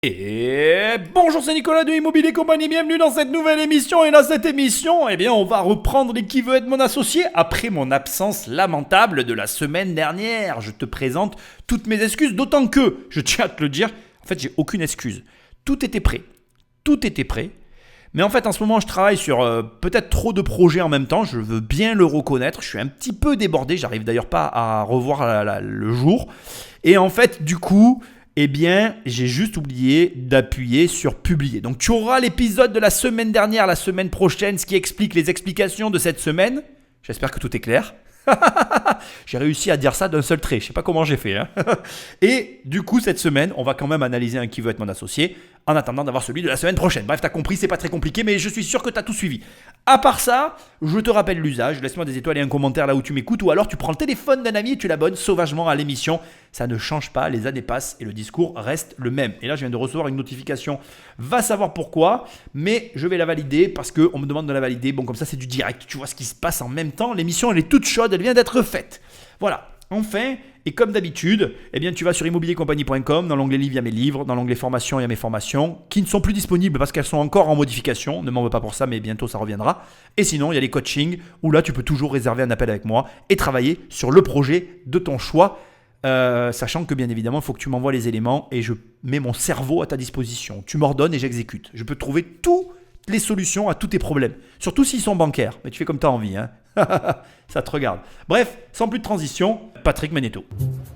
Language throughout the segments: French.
Et bonjour, c'est Nicolas de Immobilier Compagnie, bienvenue dans cette nouvelle émission. Et dans cette émission, on va reprendre les Qui veut être mon associé après mon absence lamentable de la semaine dernière. Je te présente toutes mes excuses, d'autant que, je tiens à te le dire, en fait j'ai aucune excuse. Tout était prêt, mais en fait en ce moment je travaille sur peut-être trop de projets en même temps, je veux bien le reconnaître, je suis un petit peu débordé, j'arrive d'ailleurs pas à revoir le jour. Et en fait du coup... j'ai juste oublié d'appuyer sur publier. Donc tu auras l'épisode de la semaine dernière, la semaine prochaine, ce qui explique les explications de cette semaine. J'espère que tout est clair. J'ai réussi à dire ça d'un seul trait, je sais pas comment j'ai fait. Et du coup cette semaine, on va quand même analyser un Qui veut être mon associé en attendant d'avoir celui de la semaine prochaine. Bref, t'as compris, c'est pas très compliqué, mais je suis sûr que t'as tout suivi. À part ça, je te rappelle l'usage, laisse-moi des étoiles et un commentaire là où tu m'écoutes, ou alors tu prends le téléphone d'un ami et tu l'abonnes sauvagement à l'émission. Ça ne change pas, les années passent et le discours reste le même. Et là, je viens de recevoir une notification, va savoir pourquoi, mais je vais la valider parce qu'on me demande de la valider. Bon, comme ça, c'est du direct, tu vois ce qui se passe en même temps. L'émission, elle est toute chaude, elle vient d'être faite. Voilà. Enfin, et comme d'habitude, tu vas sur immobiliercompagnie.com, dans l'onglet livres, il y a mes livres, dans l'onglet formation, il y a mes formations, qui ne sont plus disponibles parce qu'elles sont encore en modification, ne m'en veux pas pour ça, mais bientôt ça reviendra. Et sinon, il y a les coachings, où là, tu peux toujours réserver un appel avec moi et travailler sur le projet de ton choix, sachant que bien évidemment, il faut que tu m'envoies les éléments et je mets mon cerveau à ta disposition. Tu m'ordonnes et j'exécute. Je peux trouver toutes les solutions à tous tes problèmes, surtout s'ils sont bancaires, mais tu fais comme tu as envie, hein. Ça te regarde. Bref, sans plus de transition, Patrick Menetto.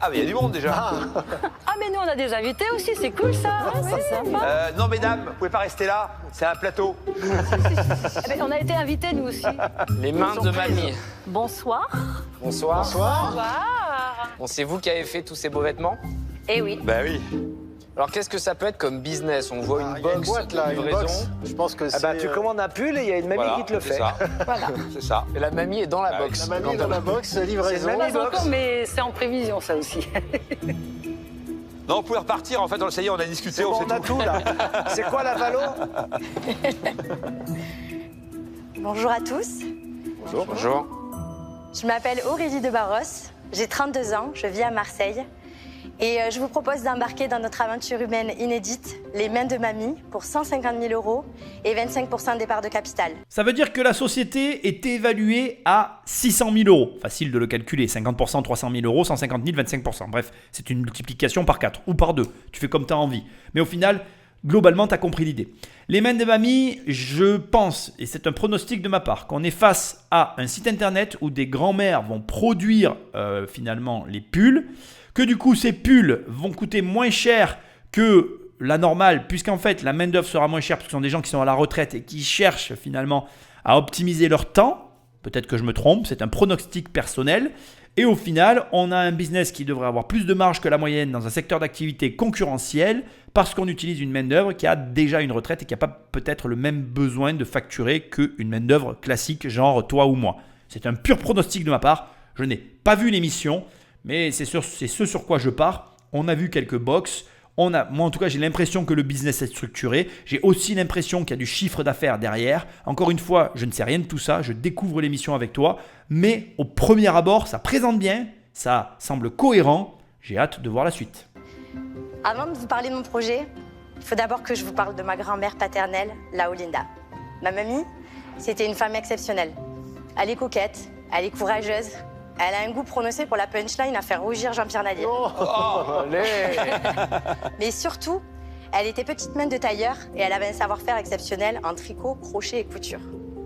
Ah mais il y a du monde déjà. Ah mais nous on a des invités aussi, c'est cool ça. C'est sympa. Non mesdames, vous pouvez pas rester là, c'est un plateau. On a été invités nous aussi. Les mains de mamie. Bonsoir. Bonsoir. Bonsoir. Bon, c'est vous qui avez fait tous ces beaux vêtements? Eh oui. Bah oui. Alors qu'est-ce que ça peut être comme business? On voit une Il y a box boîte de là, une livraison. box. Je pense que c'est. tu commandes un pull et il y a une mamie Voilà, qui te le c'est fait. ça. Voilà. C'est ça. Et la mamie est dans la Ah oui, box. La mamie dans la box, livraison. C'est Pas mamie box. encore, mais c'est en prévision ça aussi. Non, vous pouvez repartir en fait, ça y est, on a discuté, C'est bon, on a tout là. C'est quoi la valo? Bonjour à tous, Bonjour. Bonjour. je m'appelle Aurélie de Barros, j'ai 32 ans, je vis à Marseille et je vous propose d'embarquer dans notre aventure humaine inédite, les mains de mamie, pour 150 000 € et 25% des parts de capital. Ça veut dire que la société est évaluée à 600 000 €. Facile de le calculer. 50%, 300 000 €, 150 000, 25%. Bref, c'est une multiplication par 4 ou par 2. Tu fais comme tu as envie. Mais au final, globalement, tu as compris l'idée. Les mains de mamie, je pense, et c'est un pronostic de ma part, qu'on est face à un site internet où des grands-mères vont produire finalement les pulls, que du coup ces pulls vont coûter moins cher que la normale, puisqu'en fait la main d'œuvre sera moins chère, parce que ce sont des gens qui sont à la retraite et qui cherchent finalement à optimiser leur temps. Peut-être que je me trompe, c'est un pronostic personnel. Et au final, on a un business qui devrait avoir plus de marge que la moyenne dans un secteur d'activité concurrentiel parce qu'on utilise une main-d'œuvre qui a déjà une retraite et qui n'a pas peut-être le même besoin de facturer qu'une main-d'œuvre classique, genre toi ou moi. C'est un pur pronostic de ma part. Je n'ai pas vu l'émission, mais c'est ce sur quoi je pars. On a vu quelques box. Moi, en tout cas, j'ai l'impression que le business est structuré. J'ai aussi l'impression qu'il y a du chiffre d'affaires derrière. Encore une fois, je ne sais rien de tout ça. Je découvre l'émission avec toi. Mais au premier abord, ça présente bien. Ça semble cohérent. J'ai hâte de voir la suite. Avant de vous parler de mon projet, il faut d'abord que je vous parle de ma grand-mère paternelle, la Olinda. Ma mamie, c'était une femme exceptionnelle. Elle est coquette, elle est courageuse. Elle a un goût prononcé pour la punchline à faire rougir Jean-Pierre Nadier. Mais surtout, elle était petite main de tailleur et elle avait un savoir-faire exceptionnel en tricot, crochet et couture.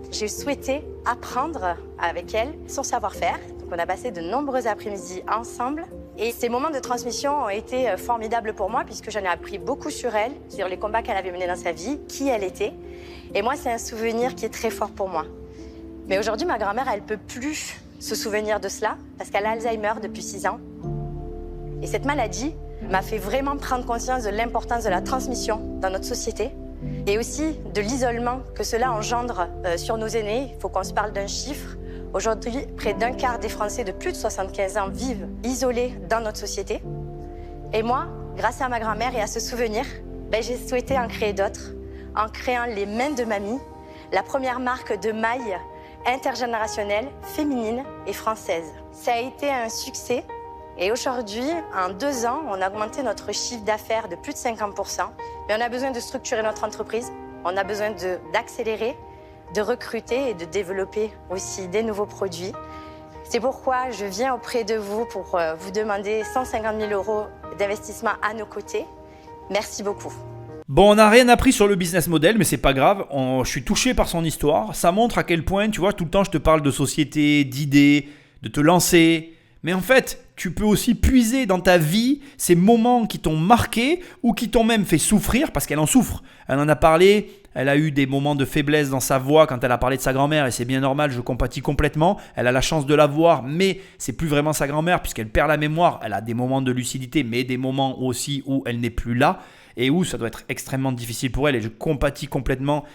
J'ai souhaité apprendre avec elle son savoir-faire. Donc on a passé de nombreux après-midi ensemble. Et ces moments de transmission ont été formidables pour moi puisque j'en ai appris beaucoup sur elle, sur les combats qu'elle avait menés dans sa vie, qui elle était. Et moi, c'est un souvenir qui est très fort pour moi. Mais aujourd'hui, ma grand-mère, elle ne peut plus se souvenir de cela parce qu'elle a Alzheimer depuis 6 ans. Et cette maladie m'a fait vraiment prendre conscience de l'importance de la transmission dans notre société et aussi de l'isolement que cela engendre sur nos aînés. Il faut qu'on se parle d'un chiffre. Aujourd'hui, près d'un quart des Français de plus de 75 ans vivent isolés dans notre société. Et moi, grâce à ma grand-mère et à ce souvenir, j'ai souhaité en créer d'autres en créant les mains de mamie, la première marque de mailles intergénérationnelle, féminine et française. Ça a été un succès Et aujourd'hui, en 2 ans, on a augmenté notre chiffre d'affaires de plus de 50%. Mais on a besoin de structurer notre entreprise, on a besoin d'accélérer, de recruter et de développer aussi des nouveaux produits. C'est pourquoi je viens auprès de vous pour vous demander 150 000 € d'investissement à nos côtés. Merci beaucoup. Bon, on n'a rien appris sur le business model, mais c'est pas grave. Je suis touché par son histoire. Ça montre à quel point, tu vois, tout le temps je te parle de société, d'idées, de te lancer. Mais en fait, tu peux aussi puiser dans ta vie ces moments qui t'ont marqué ou qui t'ont même fait souffrir, parce qu'elle en souffre. Elle en a parlé, elle a eu des moments de faiblesse dans sa voix quand elle a parlé de sa grand-mère, et c'est bien normal, je compatis complètement. Elle a la chance de la voir, mais c'est plus vraiment sa grand-mère puisqu'elle perd la mémoire. Elle a des moments de lucidité, mais des moments aussi où elle n'est plus là et où ça doit être extrêmement difficile pour elle, et je compatis complètement.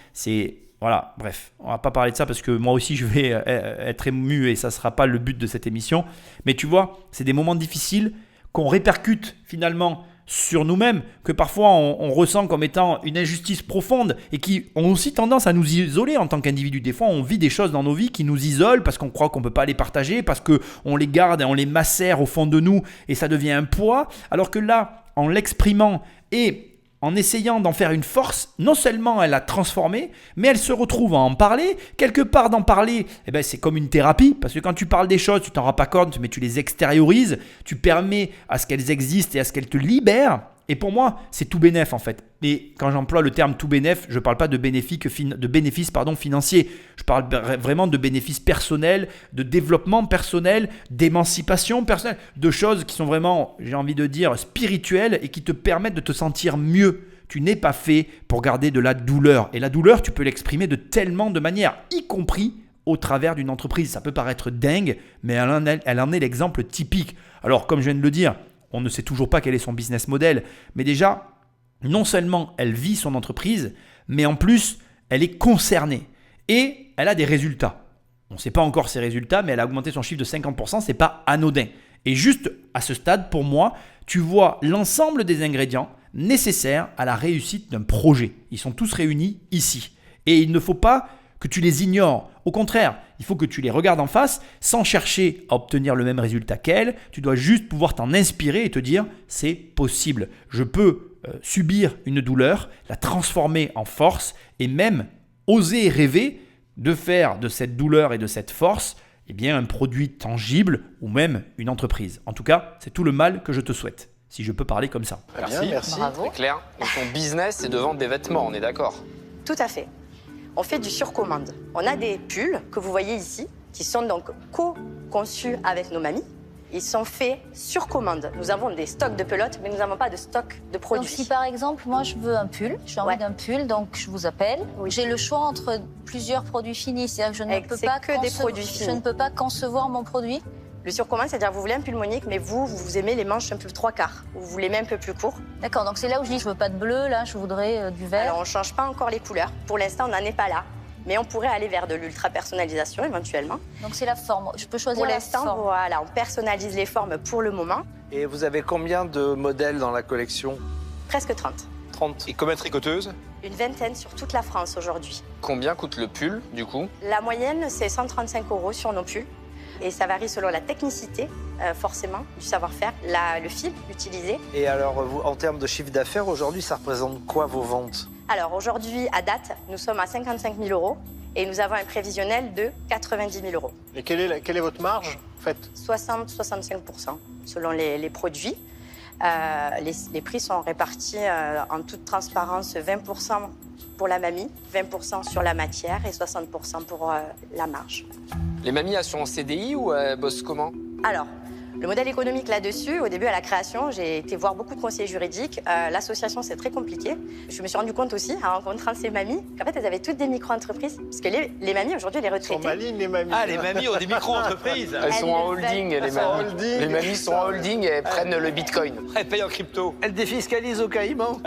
Voilà, bref, on va pas parler de ça parce que moi aussi je vais être ému et ça sera pas le but de cette émission. Mais tu vois, c'est des moments difficiles qu'on répercute finalement sur nous-mêmes, que parfois on ressent comme étant une injustice profonde et qui ont aussi tendance à nous isoler en tant qu'individu. Des fois, on vit des choses dans nos vies qui nous isolent parce qu'on croit qu'on ne peut pas les partager, parce qu'on les garde et on les macère au fond de nous et ça devient un poids. Alors que là, en l'exprimant et en essayant d'en faire une force, non seulement elle l'a transformée, mais elle se retrouve à en parler. Quelque part d'en parler, c'est comme une thérapie, parce que quand tu parles des choses, tu t'en rends pas compte, mais tu les extériorises, tu permets à ce qu'elles existent et à ce qu'elles te libèrent. Et pour moi, c'est tout bénef en fait. Et quand j'emploie le terme tout bénef, je ne parle pas de bénéfices financiers. Je parle vraiment de bénéfices personnels, de développement personnel, d'émancipation personnelle, de choses qui sont vraiment, j'ai envie de dire, spirituelles et qui te permettent de te sentir mieux. Tu n'es pas fait pour garder de la douleur. Et la douleur, tu peux l'exprimer de tellement de manières, y compris au travers d'une entreprise. Ça peut paraître dingue, mais elle en est l'exemple typique. Alors, comme je viens de le dire, on ne sait toujours pas quel est son business model, mais déjà, non seulement elle vit son entreprise, mais en plus, elle est concernée et elle a des résultats. On ne sait pas encore ses résultats, mais elle a augmenté son chiffre de 50%, ce n'est pas anodin. Et juste à ce stade, pour moi, tu vois l'ensemble des ingrédients nécessaires à la réussite d'un projet. Ils sont tous réunis ici. Et il ne faut pas que tu les ignores. Au contraire, il faut que tu les regardes en face sans chercher à obtenir le même résultat qu'elle. Tu dois juste pouvoir t'en inspirer et te dire « c'est possible. Je peux subir une douleur, la transformer en force et même oser rêver de faire de cette douleur et de cette force un produit tangible ou même une entreprise. » En tout cas, c'est tout le mal que je te souhaite, si je peux parler comme ça. Merci. Bravo. C'est clair. Donc ton business, c'est de vendre des vêtements, on est d'accord? Tout à fait. On fait du surcommande. On a des pulls que vous voyez ici, qui sont donc co-conçus avec nos mamies. Ils sont faits sur commande. Nous avons des stocks de pelotes, mais nous n'avons pas de stock de produits. Donc si par exemple, moi je veux un pull, j'ai envie d'un pull, donc je vous appelle. Oui. J'ai le choix entre plusieurs produits finis, c'est-à-dire que je ne peux pas que des produits finis. Je ne peux pas concevoir mon produit. Le surcommande, c'est-à-dire que vous voulez un pull Monique, mais vous aimez les manches un peu 3/4. Vous voulez même un peu plus court. D'accord, donc c'est là où je dis je veux pas de bleu, là je voudrais du vert. Alors on ne change pas encore les couleurs. Pour l'instant, on n'en est pas là. Mais on pourrait aller vers de l'ultra-personnalisation éventuellement. Donc c'est la forme, je peux choisir pour la forme. l'instant, voilà, on personnalise les formes pour le moment. Et vous avez combien de modèles dans la collection? Presque 30. 30. Et combien de tricoteuses? Une vingtaine sur toute la France aujourd'hui. Combien coûte le pull, du coup? La moyenne, c'est 135 € sur nos pulls. Et ça varie selon la technicité, forcément, du savoir-faire, le fil utilisé. Et alors, vous, en termes de chiffre d'affaires, aujourd'hui, ça représente quoi vos ventes? Alors aujourd'hui, à date, nous sommes à 55 000 € et nous avons un prévisionnel de 90 000 €. Et quelle est votre marge, en fait? 60-65% selon les produits. Les prix sont répartis en toute transparence, 20% pour la mamie, 20% sur la matière et 60% pour la marge. Les mamies, elles sont en CDI ou elles bossent comment? Alors, le modèle économique là-dessus, au début à la création, j'ai été voir beaucoup de conseillers juridiques. L'association, c'est très compliqué. Je me suis rendu compte aussi, en rencontrant ces mamies, qu'en fait, elles avaient toutes des micro-entreprises. Parce que les mamies, aujourd'hui, les retraités... Elles sont malignes, les mamies. Ah, les mamies ont des micro-entreprises. Elles sont en holding, les mamies. Les mamies sont en holding et elles prennent le bitcoin. Elles payent en crypto. Elles défiscalisent au Caïman.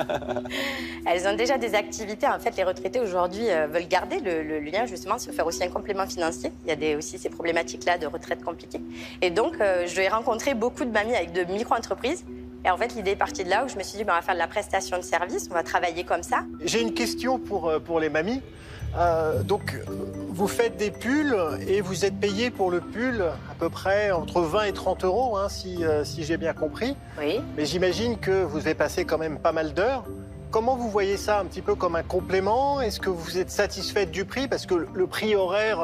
Elles ont déjà des activités. En fait, les retraités, aujourd'hui, veulent garder le lien, justement, se faire aussi un complément financier. Il y a aussi ces problématiques-là de retraite compliquées. Et donc, je vais rencontrer beaucoup de mamies avec de micro-entreprises Et en fait, l'idée est partie de là où je me suis dit, on va faire de la prestation de service, on va travailler comme ça. J'ai une question pour les mamies. Donc, vous faites des pulls et vous êtes payé pour le pull à peu près entre 20 et 30 euros, hein, si j'ai bien compris. Oui. Mais j'imagine que vous devez passer quand même pas mal d'heures. Comment vous voyez ça, un petit peu comme un complément? Est-ce que vous êtes satisfaite du prix? Parce que le prix horaire,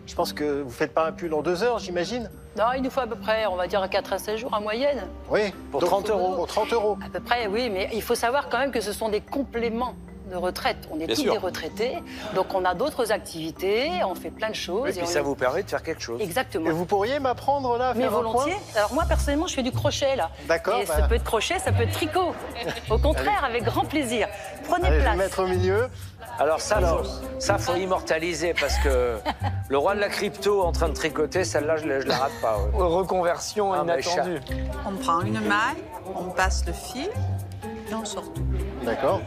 je pense que vous ne faites pas un pull en 2 heures, j'imagine? Non, il nous faut à peu près, on va dire 4 à 16 jours en moyenne. Oui, Pour donc, 30 euros. Pour 30 euros. À peu près, oui, mais il faut savoir quand même que ce sont des compléments de retraite. On est Bien tous sûr. des retraités, donc on a d'autres activités, on fait plein de choses. Et puis ça vous permet de faire quelque chose. Exactement. Et vous pourriez m'apprendre là à Mais faire un volontiers. point? Alors moi, personnellement, je fais du crochet, là. D'accord, Et bah. ça peut être crochet, ça peut être tricot. Au contraire, avec grand plaisir. Prenez Allez, je vais place. me mettre au milieu. Alors ça, faut immortaliser parce que le roi de la crypto en train de tricoter, celle-là, je la rate pas. Ouais. Reconversion inattendue. On prend une maille, on passe le fil et on sort tout. D'accord.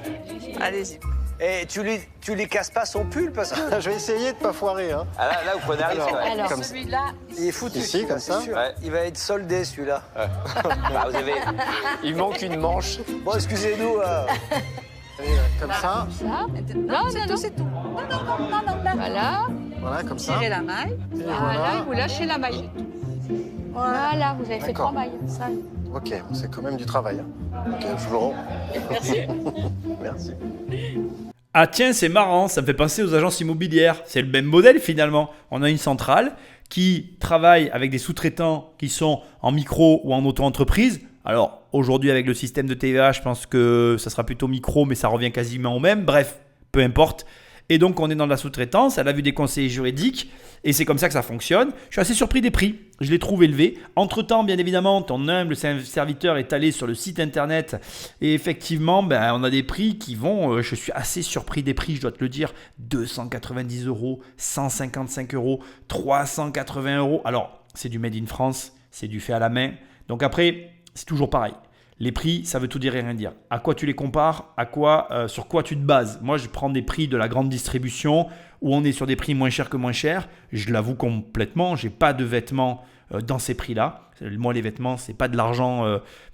Allez-y. Et tu lui casses pas son pull parce que... Je vais essayer de pas foirer. Hein. Ah, là, vous prenez un risque. ouais. Alors, Comme Celui-là, Il est foutu. Ici, comme c'est ça. sûr. Ouais. Il va être soldé, celui-là. Bah, vous avez... Il manque une manche. Bon, excusez-nous. Allez, comme ça. non, c'est tout. Non. Voilà, Voilà, comme ça. tirez la maille. Et Voilà, et vous lâchez la maille. voilà, vous avez fait D'accord. 3 mailles. Ça. Ok, bon, c'est quand même du travail. Hein. Ok, je vous le rends. Merci. Merci. Ah tiens, c'est marrant, ça me fait penser aux agences immobilières. C'est le même modèle finalement. On a une centrale qui travaille avec des sous-traitants qui sont en micro ou en auto-entreprise. Alors aujourd'hui avec le système de TVA, je pense que ça sera plutôt micro, mais ça revient quasiment au même. Bref, peu importe. Et donc on est dans la sous-traitance, elle a vu des conseillers juridiques et c'est comme ça que ça fonctionne. Je suis assez surpris des prix, je les trouve élevés. Entre-temps, bien évidemment, ton humble serviteur est allé sur le site internet et effectivement, on a des prix qui vont, je suis assez surpris des prix, je dois te le dire, 290 euros, 155 euros, 380 euros. Alors, c'est du made in France, c'est du fait à la main. Donc après, c'est toujours pareil. Les prix, ça veut tout dire et rien dire. À quoi tu les compares? Sur quoi tu te bases? Moi, je prends des prix de la grande distribution où on est sur des prix moins chers que moins chers. Je l'avoue complètement, je n'ai pas de vêtements dans ces prix-là. Moi, les vêtements, c'est pas de l'argent.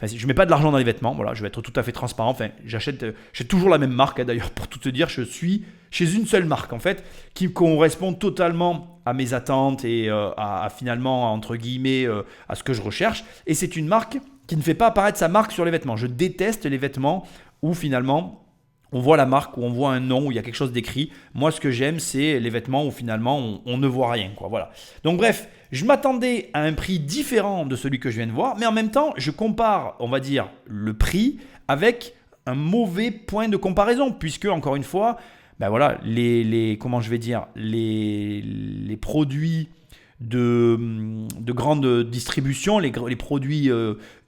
Je ne mets pas de l'argent dans les vêtements. Voilà, je vais être tout à fait transparent. Enfin, j'ai toujours la même marque. Hein, d'ailleurs, pour tout te dire, je suis chez une seule marque en fait qui correspond totalement à mes attentes et à finalement, entre guillemets, à ce que je recherche. Et c'est une marque qui ne fait pas apparaître sa marque sur les vêtements. Je déteste les vêtements où finalement on voit la marque, où on voit un nom, où il y a quelque chose d'écrit. Moi, ce que j'aime, c'est les vêtements où finalement on ne voit rien, quoi. Voilà. Donc bref, je m'attendais à un prix différent de celui que je viens de voir, mais en même temps, je compare, on va dire, le prix avec un mauvais point de comparaison, puisque encore une fois, les produits de grande distribution, les produits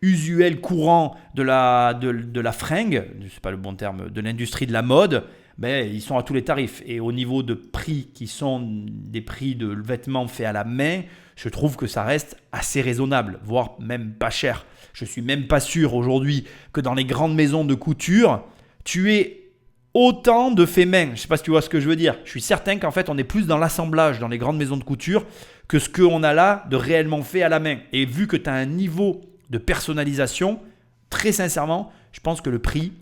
usuels courants de la fringue, c'est pas le bon terme, de l'industrie de la mode, ils sont à tous les tarifs. Et au niveau de prix qui sont des prix de vêtements faits à la main, je trouve que ça reste assez raisonnable, voire même pas cher. Je suis même pas sûr aujourd'hui que dans les grandes maisons de couture, tu aies autant de faits main. Je ne sais pas si tu vois ce que je veux dire. Je suis certain qu'en fait, on est plus dans l'assemblage dans les grandes maisons de couture que ce qu'on a là de réellement fait à la main. Et vu que tu as un niveau de personnalisation, très sincèrement, je pense que le prix,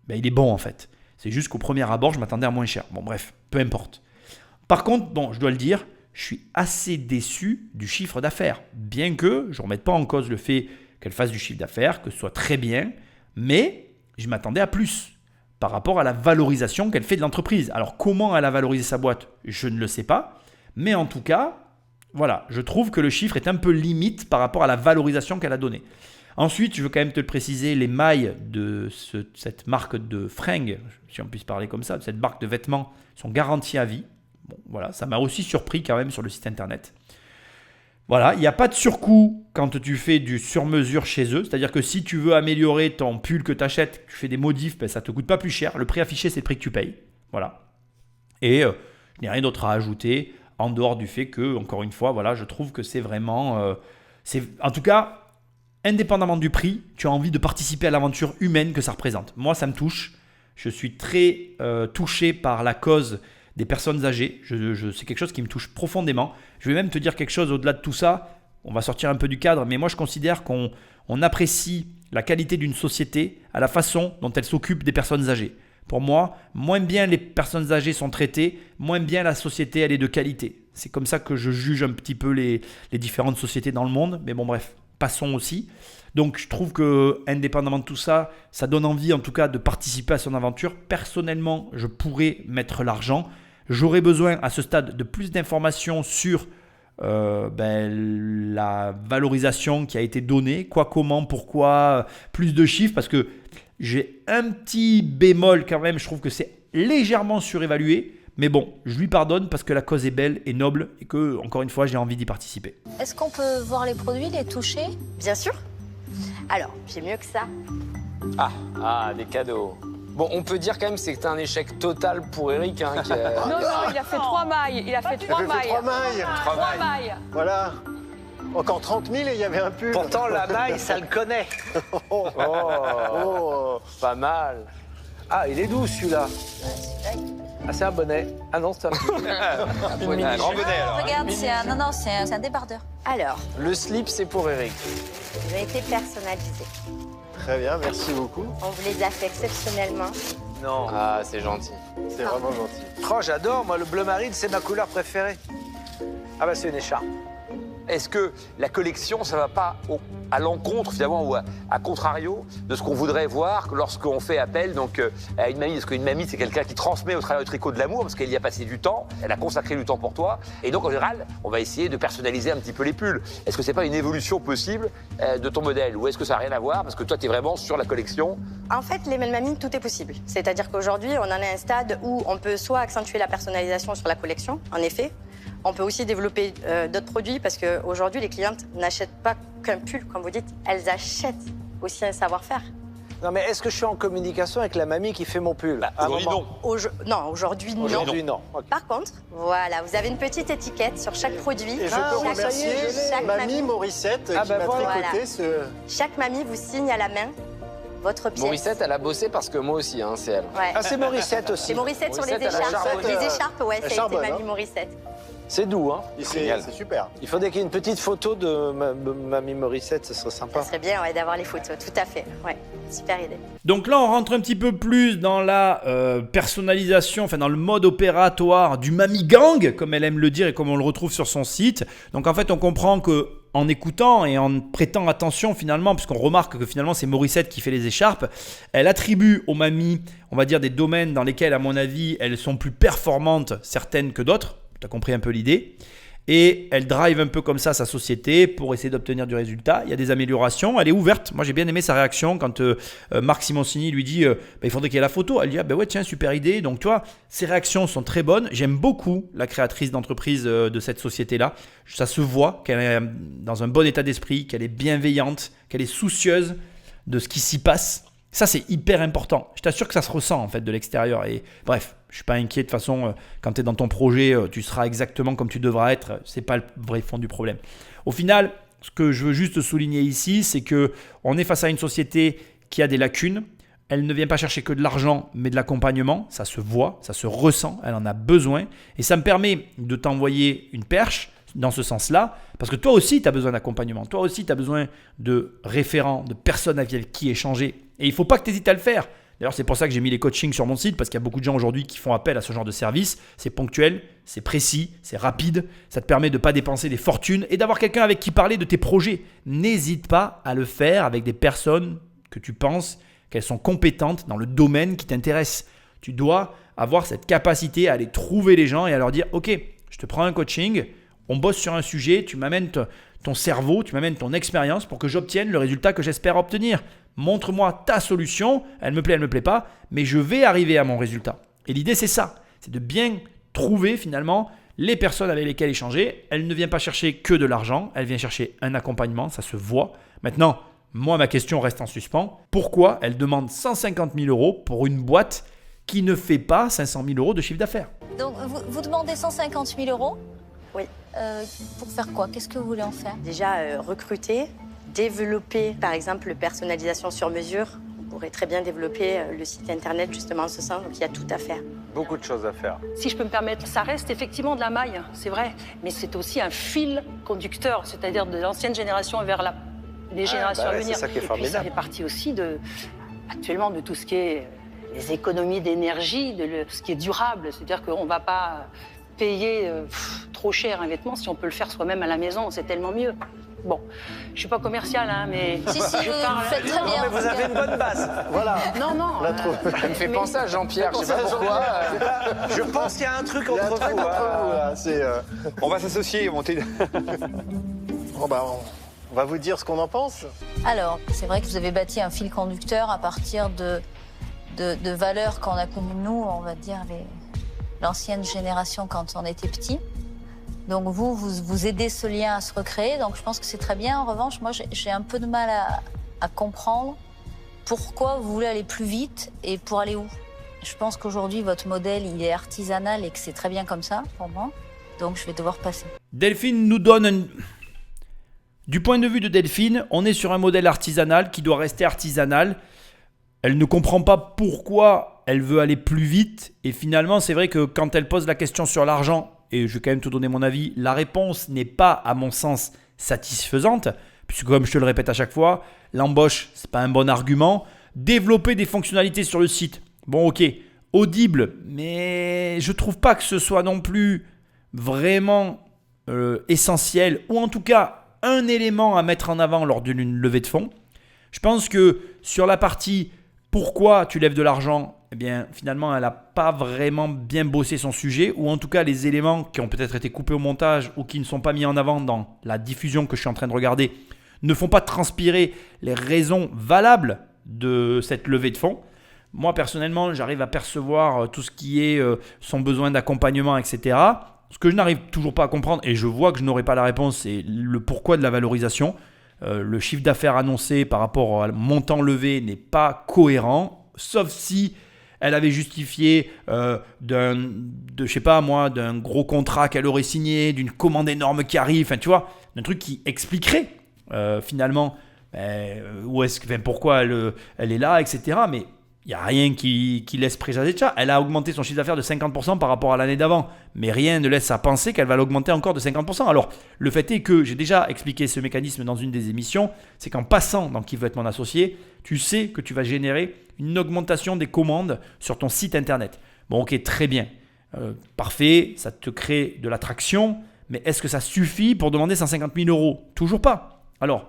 il est bon en fait. C'est juste qu'au premier abord, je m'attendais à moins cher. Bon bref, peu importe. Par contre, je dois le dire, je suis assez déçu du chiffre d'affaires. Bien que je ne remette pas en cause le fait qu'elle fasse du chiffre d'affaires, que ce soit très bien, mais je m'attendais à plus par rapport à la valorisation qu'elle fait de l'entreprise. Alors, comment elle a valorisé sa boîte? Je ne le sais pas. Mais en tout cas, voilà, je trouve que le chiffre est un peu limite par rapport à la valorisation qu'elle a donnée. Ensuite, je veux quand même te le préciser, les mailles de cette marque de fringues, si on puisse parler comme ça, de cette marque de vêtements, sont garanties à vie. Bon, voilà, ça m'a aussi surpris quand même sur le site internet. Voilà, il n'y a pas de surcoût quand tu fais du sur-mesure chez eux. C'est-à-dire que si tu veux améliorer ton pull que tu achètes, tu fais des modifs, ça ne te coûte pas plus cher. Le prix affiché, c'est le prix que tu payes. Voilà. Et je n'ai rien d'autre à ajouter en dehors du fait que, encore une fois, voilà, je trouve que c'est vraiment... en tout cas, indépendamment du prix, tu as envie de participer à l'aventure humaine que ça représente. Moi, ça me touche. Je suis très touché par la cause des personnes âgées. C'est quelque chose qui me touche profondément. Je vais même te dire quelque chose au-delà de tout ça. on va sortir un peu du cadre, mais moi je considère qu'on apprécie la qualité d'une société à la façon dont elle s'occupe des personnes âgées. Pour moi, moins bien les personnes âgées sont traitées, moins bien la société elle est de qualité. C'est comme ça que je juge un petit peu les différentes sociétés dans le monde. Mais bon bref, passons aussi. Donc je trouve que indépendamment de tout ça, ça donne envie en tout cas de participer à son aventure. Personnellement, je pourrais mettre l'argent. J'aurais besoin à ce stade de plus d'informations sur la valorisation qui a été donnée, quoi, comment, pourquoi, plus de chiffres, parce que j'ai un petit bémol quand même, je trouve que c'est légèrement surévalué, mais bon, je lui pardonne parce que la cause est belle et noble et que, encore une fois, j'ai envie d'y participer. Est-ce qu'on peut voir les produits, les toucher? Bien sûr. Alors, j'ai mieux que ça. Ah, des cadeaux. Bon, on peut dire quand même que c'est un échec total pour Eric. Hein, qui a... Non, il a fait 3 mailles. Il a fait 3 mailles. 3 mailles. 3 mailles. Voilà. Encore 30 000 et il y avait un pull. Pourtant, la maille, ça le connaît. Pas mal. Ah, il est doux celui-là. Ah, c'est un bonnet. Ah non, c'est un bonnet. Un grand bonnet alors. Regarde, c'est un débardeur. Alors, Le slip, c'est pour Eric. ils ont été personnalisés. Très bien, merci beaucoup. On vous les a fait exceptionnellement. Non. Ah, c'est gentil. C'est vraiment gentil. Oh, j'adore, moi, le bleu marine, c'est ma couleur préférée. Ah bah, c'est une écharpe. Est-ce que la collection, ça va pas à l'encontre finalement ou à contrario de ce qu'on voudrait voir lorsqu'on fait appel donc à une mamie? Parce qu'une mamie, c'est quelqu'un qui transmet au travers du tricot de l'amour parce qu'elle y a passé du temps, elle a consacré du temps pour toi. Et donc en général, on va essayer de personnaliser un petit peu les pulls. Est-ce que c'est pas une évolution possible de ton modèle ou est-ce que ça n'a rien à voir parce que toi, tu es vraiment sur la collection? En fait, les Melmamie, tout est possible. C'est-à-dire qu'aujourd'hui, on en est à un stade où on peut soit accentuer la personnalisation sur la collection, en effet. On peut aussi développer d'autres produits parce qu'aujourd'hui, les clientes n'achètent pas qu'un pull, comme vous dites, elles achètent aussi un savoir-faire. Non, mais est-ce que je suis en communication avec la mamie qui fait mon pull? Aujourd'hui, non. Non, aujourd'hui, non. Aujourd'hui, non. Okay. Par contre, voilà, vous avez une petite étiquette sur chaque produit. Et je peux remercier chaque Mamie Morissette qui m'a tricoté ce... Chaque mamie vous signe à la main votre pièce. Morissette, elle a bossé parce que moi aussi, hein, c'est elle. Ouais. Ah, c'est Morissette aussi. C'est Morissette sur les Morissette, elle a écharpes. charbonné. Les écharpes, ouais, ça a été charbonne, Mamie hein. Morissette. C'est doux, hein. C'est super. Il faudrait qu'il y ait une petite photo de mamie Morissette, ce serait sympa. Ça serait bien ouais, d'avoir les photos, tout à fait. Ouais, super idée. Donc là, on rentre un petit peu plus dans la personnalisation, enfin dans le mode opératoire du Mamie Gang, comme elle aime le dire et comme on le retrouve sur son site. Donc en fait, on comprend que en écoutant et en prêtant attention finalement, puisqu'on remarque que finalement c'est Morissette qui fait les écharpes, elle attribue aux mamies, on va dire, des domaines dans lesquels, à mon avis, elles sont plus performantes certaines que d'autres. Tu as compris un peu l'idée. Et elle drive un peu comme ça sa société pour essayer d'obtenir du résultat. Il y a des améliorations. Elle est ouverte. Moi, j'ai bien aimé sa réaction quand Marc Simoncini lui dit il faudrait qu'il y ait la photo. Elle dit ouais, tiens, super idée. Donc, tu vois, ses réactions sont très bonnes. J'aime beaucoup la créatrice d'entreprise de cette société-là. Ça se voit qu'elle est dans un bon état d'esprit, qu'elle est bienveillante, qu'elle est soucieuse de ce qui s'y passe. Ça, c'est hyper important. Je t'assure que ça se ressent en fait de l'extérieur. Et bref, je ne suis pas inquiet. De toute façon, quand tu es dans ton projet, tu seras exactement comme tu devras être. Ce n'est pas le vrai fond du problème. Au final, ce que je veux juste souligner ici, c'est qu'on est face à une société qui a des lacunes. Elle ne vient pas chercher que de l'argent, mais de l'accompagnement. Ça se voit, ça se ressent. Elle en a besoin. Et ça me permet de t'envoyer une perche dans ce sens-là, parce que toi aussi, tu as besoin d'accompagnement. Toi aussi, tu as besoin de référents, de personnes avec qui échanger. Et il ne faut pas que tu hésites à le faire. D'ailleurs, c'est pour ça que j'ai mis les coachings sur mon site, parce qu'il y a beaucoup de gens aujourd'hui qui font appel à ce genre de service. C'est ponctuel, c'est précis, c'est rapide. Ça te permet de ne pas dépenser des fortunes et d'avoir quelqu'un avec qui parler de tes projets. N'hésite pas à le faire avec des personnes que tu penses qu'elles sont compétentes dans le domaine qui t'intéresse. Tu dois avoir cette capacité à aller trouver les gens et à leur dire « Ok, je te prends un coaching, on bosse sur un sujet, tu m'amènes ton cerveau, tu m'amènes ton expérience pour que j'obtienne le résultat que j'espère obtenir. Montre-moi ta solution, elle me plaît pas, mais je vais arriver à mon résultat. » Et l'idée, c'est ça, c'est de bien trouver finalement les personnes avec lesquelles échanger. Elle ne vient pas chercher que de l'argent, elle vient chercher un accompagnement, ça se voit. Maintenant, moi, ma question reste en suspens. Pourquoi elle demande 150 000 € pour une boîte qui ne fait pas 500 000 € de chiffre d'affaires? Donc, vous demandez 150 000 €? Oui. Pour faire quoi? Qu'est-ce que vous voulez en faire? Déjà, recruter, développer, par exemple, personnalisation sur mesure pourrait très bien développer le site internet justement en ce sens, donc il y a tout à faire. Beaucoup de choses à faire. Si je peux me permettre, ça reste effectivement de la maille, c'est vrai, mais c'est aussi un fil conducteur, c'est-à-dire de l'ancienne génération vers les générations à venir. C'est ça qui est Et puis formidable. ça fait partie aussi actuellement de tout ce qui est les économies d'énergie, de ce qui est durable, c'est-à-dire qu'on ne va pas payer trop cher un vêtement si on peut le faire soi-même à la maison, c'est tellement mieux. Bon, je suis pas commerciale, hein, mais Si, je parle. vous faites très bien. Mais vous avez une bonne base. Voilà. Non, non. On l'a trouvé. Ça me fait penser à Jean-Pierre, je sais pas pourquoi. Je pense qu'il y a un truc Il y a un entre truc vous. entre hein. vous, là. C'est, On va s'associer et monter. bon, bah, on va vous dire ce qu'on en pense. Alors, c'est vrai que vous avez bâti un fil conducteur à partir de valeurs qu'on a connues, nous, on va dire, l'ancienne génération quand on était petit. Donc vous aidez ce lien à se recréer, donc je pense que c'est très bien. En revanche, moi, j'ai un peu de mal à comprendre pourquoi vous voulez aller plus vite et pour aller où. Je pense qu'aujourd'hui, votre modèle, il est artisanal et que c'est très bien comme ça, pour moi. Donc je vais devoir passer. Delphine nous donne Du point de vue de Delphine, on est sur un modèle artisanal qui doit rester artisanal. Elle ne comprend pas pourquoi elle veut aller plus vite. Et finalement, c'est vrai que quand elle pose la question sur l'argent, et je vais quand même te donner mon avis, la réponse n'est pas, à mon sens, satisfaisante. Puisque comme je te le répète à chaque fois, l'embauche, ce n'est pas un bon argument. Développer des fonctionnalités sur le site. Bon, ok, audible, mais je ne trouve pas que ce soit non plus vraiment essentiel. Ou en tout cas, un élément à mettre en avant lors d'une levée de fonds. Je pense que sur la partie pourquoi tu lèves de l'argent, eh bien, finalement, elle n'a pas vraiment bien bossé son sujet, ou en tout cas, les éléments qui ont peut-être été coupés au montage ou qui ne sont pas mis en avant dans la diffusion que je suis en train de regarder ne font pas transpirer les raisons valables de cette levée de fonds. Moi, personnellement, j'arrive à percevoir tout ce qui est son besoin d'accompagnement, etc. Ce que je n'arrive toujours pas à comprendre, et je vois que je n'aurai pas la réponse, c'est le pourquoi de la valorisation. Le chiffre d'affaires annoncé par rapport au montant levé n'est pas cohérent, sauf si elle avait justifié d'un gros contrat qu'elle aurait signé, d'une commande énorme qui arrive, enfin tu vois, d'un truc qui expliquerait finalement pourquoi elle est là, etc. Mais il n'y a rien qui laisse présager de ça. Elle a augmenté son chiffre d'affaires de 50% par rapport à l'année d'avant, mais rien ne laisse à penser qu'elle va l'augmenter encore de 50%. Alors, le fait est que j'ai déjà expliqué ce mécanisme dans une des émissions, c'est qu'en passant dans Qui veut être mon associé, tu sais que tu vas générer une augmentation des commandes sur ton site internet. Bon, ok, très bien. Parfait, ça te crée de l'attraction, mais est-ce que ça suffit pour demander 150 000 €? Toujours pas. Alors,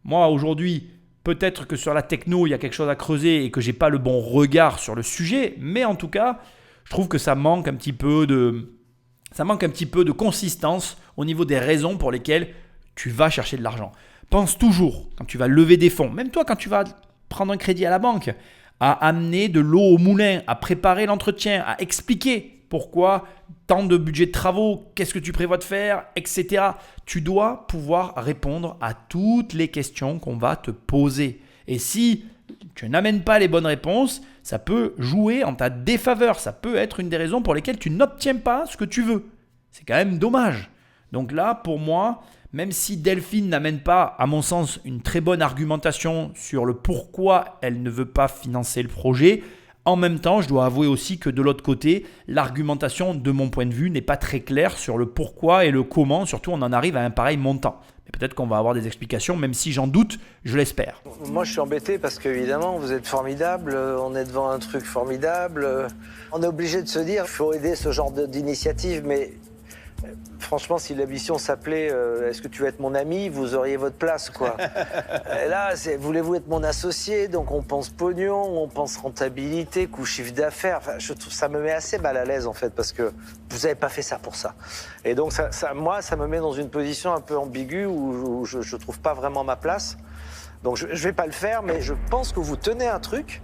moi aujourd'hui, peut-être que sur la techno, il y a quelque chose à creuser et que je n'ai pas le bon regard sur le sujet, mais en tout cas, je trouve que ça manque un petit peu de consistance au niveau des raisons pour lesquelles tu vas chercher de l'argent. Pense toujours, quand tu vas lever des fonds, même toi quand tu vas prendre un crédit à la banque, à amener de l'eau au moulin, à préparer l'entretien, à expliquer pourquoi tant de budget de travaux, qu'est-ce que tu prévois de faire, etc. Tu dois pouvoir répondre à toutes les questions qu'on va te poser. Et si tu n'amènes pas les bonnes réponses, ça peut jouer en ta défaveur. Ça peut être une des raisons pour lesquelles tu n'obtiens pas ce que tu veux. C'est quand même dommage. Donc là, pour moi, même si Delphine n'amène pas, à mon sens, une très bonne argumentation sur le pourquoi elle ne veut pas financer le projet, en même temps, je dois avouer aussi que de l'autre côté, l'argumentation, de mon point de vue, n'est pas très claire sur le pourquoi et le comment. Surtout, on en arrive à un pareil montant. Mais peut-être qu'on va avoir des explications, même si j'en doute, je l'espère. Moi, je suis embêté parce qu'évidemment, vous êtes formidable, on est devant un truc formidable. On est obligé de se dire qu'il faut aider ce genre d'initiative, mais franchement, si la mission s'appelait Est-ce que tu veux être mon ami, vous auriez votre place, quoi. Et là, voulez-vous être mon associé? Donc on pense pognon, on pense rentabilité, coût chiffre d'affaires. Enfin, ça me met assez mal à l'aise, en fait, parce que vous n'avez pas fait ça pour ça. Et donc, moi, ça me met dans une position un peu ambiguë où je ne trouve pas vraiment ma place. Donc je ne vais pas le faire, mais je pense que vous tenez un truc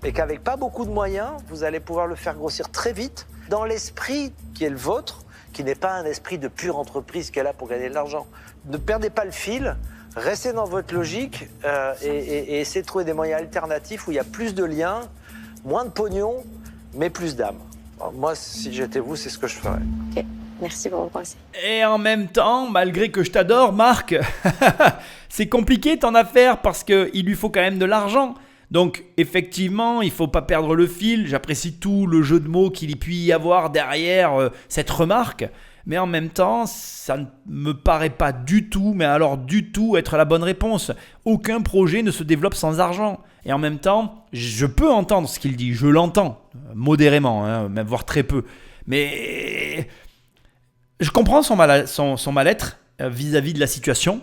et qu'avec pas beaucoup de moyens, vous allez pouvoir le faire grossir très vite dans l'esprit qui est le vôtre, qui n'est pas un esprit de pure entreprise qu'elle a pour gagner de l'argent. Ne perdez pas le fil, restez dans votre logique et essayez de trouver des moyens alternatifs où il y a plus de liens, moins de pognon, mais plus d'âme. Moi, si j'étais vous, c'est ce que je ferais. Ok, merci pour vos conseils. Et en même temps, malgré que je t'adore, Marc, c'est compliqué ton affaire parce qu'il lui faut quand même de l'argent. Donc effectivement, il ne faut pas perdre le fil. J'apprécie tout le jeu de mots qu'il peut y avoir derrière cette remarque. Mais en même temps, ça ne me paraît pas du tout, mais alors du tout, être la bonne réponse. Aucun projet ne se développe sans argent. Et en même temps, je peux entendre ce qu'il dit. Je l'entends modérément, même voire très peu. Mais je comprends son mal-être vis-à-vis de la situation.